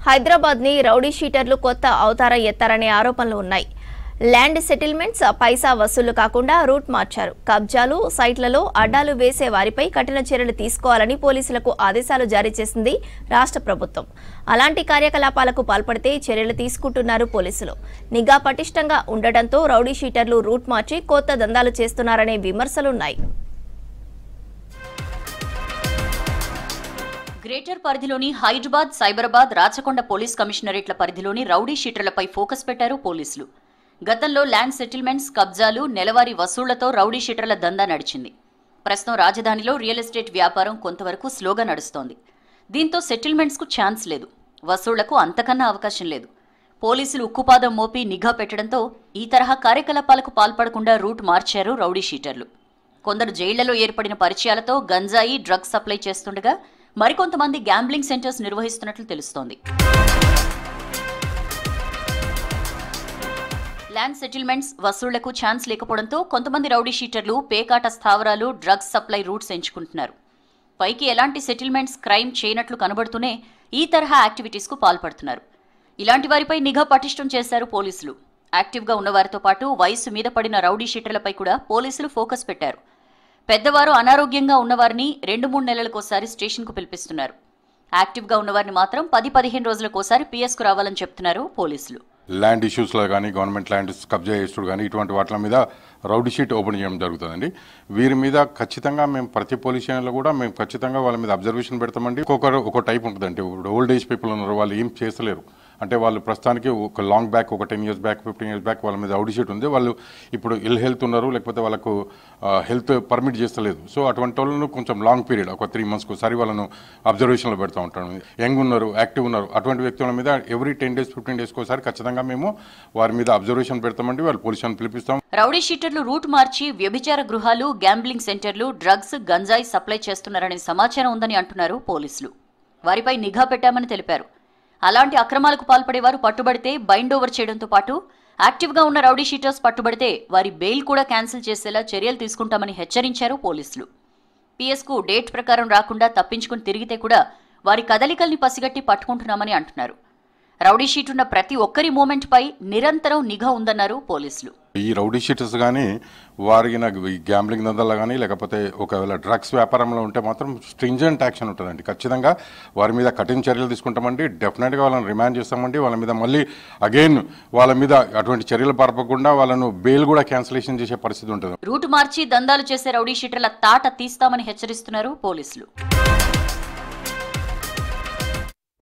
హైదరాబాద్ ని రౌడీ షీటర్లు కొత్త అవతారం ఎత్తారనే ఆరోపణలు ఉన్నాయి. ల్యాండ్ సెటిల్మెంట్స్ పైసా వసూలు కాకుండా రూట్ మార్చారు. కబ్జాలు సైట్లలో అడ్డాలు వేసే వారిపై కఠిన చర్యలు తీసుకోవాలని పోలీసులకు ఆదేశాలు జారీ చేసింది రాష్ట్ర ప్రభుత్వం. అలాంటి కార్యకలాపాలకు పాల్పడితే చర్యలు తీసుకుంటున్నారు పోలీసులు. నిఘా పటిష్టంగా ఉండటంతో రౌడీ షీటర్లు రూట్ మార్చి కొత్త దందాలు చేస్తున్నారనే విమర్శలున్నాయి. గ్రేటర్ పరిధిలోని హైదరాబాద్, సైబరాబాద్, రాచకొండ పోలీస్ కమిషనరేట్ల పరిధిలోని రౌడీ షీటర్లపై ఫోకస్ పెట్టారు పోలీసులు. గతంలో ల్యాండ్ సెటిల్మెంట్స్, కబ్జాలు, నెలవారీ వసూళ్లతో రౌడీ షీటర్ల దందా నడిచింది. ప్రస్తుతం రాజధానిలో రియల్ ఎస్టేట్ వ్యాపారం కొంతవరకు స్లోగా నడుస్తోంది. దీంతో సెటిల్మెంట్స్కు ఛాన్స్ లేదు, వసూళ్లకు అంతకన్నా అవకాశం లేదు. పోలీసులు ఉక్కుపాదం మోపి నిఘా పెట్టడంతో ఈ తరహా కార్యకలాపాలకు పాల్పడకుండా రూట్ మార్చారు రౌడీ షీటర్లు. కొందరు జైళ్లలో ఏర్పడిన పరిచయాలతో గంజాయి, డ్రగ్స్ సప్లై చేస్తుండగా మరికొంతమంది గ్యాంబ్లింగ్ సెంటర్స్ నిర్వహిస్తున్నట్లు తెలుస్తోంది. ల్యాండ్ సెటిల్మెంట్స్, వసూళ్లకు ఛాన్స్ లేకపోవడంతో కొంతమంది రౌడీ షీటర్లు పేకాట స్థావరాలు, డ్రగ్స్ సప్లై రూట్స్ ఎంచుకుంటున్నారు. పైకి ఎలాంటి సెటిల్మెంట్స్, క్రైమ్ చేయనట్లు కనబడుతూనే ఈ తరహా యాక్టివిటీస్కు పాల్పడుతున్నారు. ఇలాంటి వారిపై నిఘా పటిష్టం చేశారు పోలీసులు. యాక్టివ్గా ఉన్నవారితో పాటు వయసు మీద పడిన రౌడీ షీటర్లపై కూడా పోలీసులు ఫోకస్ పెట్టారు. పెద్దవారు, అనారోగ్యంగా ఉన్నవారిని 2-3 నెలలకోసారి స్టేషన్కు పిలిపిస్తున్నారు. యాక్టివ్గా ఉన్నవారిని మాత్రం 10-15 రోజులకోసారి పిఎస్కు రావాలని చెప్తున్నారు పోలీసులు. ల్యాండ్ ఇష్యూస్లో కానీ, గవర్నమెంట్ ల్యాండ్ కబ్జా చేసుడు కానీ, ఇటువంటి వాటి మీద రౌడీ షీట్ ఓపెన్ చేయడం జరుగుతుందండి. వీరి మీద ఖచ్చితంగా మేము ప్రతి పోలీస్ స్టేషన్లో కూడా మేము ఖచ్చితంగా వాళ్ళ మీద అబ్జర్వేషన్ పెడతామండి. ఒక టైప్ ఉంటుందండి. ఇప్పుడు ఓల్డ్ ఏజ్ పీపుల్ ఉన్నారు, వాళ్ళు ఏం చేస్తలేరు అంటే వాళ్ళు ప్రస్తుతానికి ఒక లాంగ్ బ్యాక్, ఒక 10 years బ్యాక్, 15 years బ్యాక్ వాళ్ళ మీద రౌడీ షీట్ ఉంది. వాళ్ళు ఇప్పుడు హెల్త్ ఉన్నారు, లేకపోతే వాళ్ళకు హెల్త్ పర్మిట్ చేస్తలేదు. సో అటువంటి వాళ్ళను కొంచెం లాంగ్ పీరియడ్, ఒక 3 months ఒకసారి వాళ్ళను అబ్జర్వేషన్లో పెడతా ఉంటాను. యంగ్ ఉన్నారు, యాక్టివ్ ఉన్నారు, అటువంటి వ్యక్తుల మీద ఎవ్రీ 10 days, 15 days ఒకసారి ఖచ్చితంగా మేము వారి మీద అబ్జర్వేషన్ పెడతామండి. వాళ్ళు పోలీస్ స్టేషన్ పిలిపిస్తాం. రౌడీ షీటర్లు రూట్ మార్చి వ్యభిచార గృహాలు, గ్యాంబ్లింగ్ సెంటర్లు, డ్రగ్స్, గంజాయి సప్లై చేస్తున్నారనే సమాచారం ఉందని అంటున్నారు పోలీసులు. వారిపై నిఘా పెట్టామని తెలిపారు. అలాంటి అక్రమాలకు పాల్పడేవారు పట్టుబడితే బైండ్ ఓవర్ చేయడంతో పాటు యాక్టివ్గా ఉన్న రౌడీ షీటర్స్ పట్టుబడితే వారి బెయిల్ కూడా క్యాన్సిల్ చేసేలా చర్యలు తీసుకుంటామని హెచ్చరించారు పోలీసులు. పిఎస్కు డేట్ ప్రకారం రాకుండా తప్పించుకుని తిరిగితే కూడా వారి కదలికల్ని పసిగట్టి పట్టుకుంటున్నామని అంటున్నారు. రౌడీ షీట్ ఉన్న ప్రతి ఒక్కరి మూమెంట్ పై నిరంతరం నిఘా ఉందన్నారు పోలీసులు. ఈ రౌడీ షీటర్స్ కానీ, వారికి గ్యాంబ్లింగ్ దందాల్లో కానీ, లేకపోతే ఒకవేళ డ్రగ్స్ వ్యాపారంలో ఉంటే మాత్రం స్ట్రింజెంట్ యాక్షన్ ఉంటుందండి. ఖచ్చితంగా వారి మీద కఠిన చర్యలు తీసుకుంటామండి. డెఫినెట్గా వాళ్ళని రిమాండ్ చేస్తామండి. వాళ్ళ మీద మళ్ళీ అగైన్ వాళ్ళ మీద అటువంటి చర్యలు పరపకుండా వాళ్ళను బెయిల్ కూడా క్యాన్సిలేషన్ చేసే పరిస్థితి ఉంటుంది. రూట్ మార్చి దందాలు చేసే రౌడీ షీటర్ల తాట తీస్తామని హెచ్చరిస్తున్నారు పోలీసులు.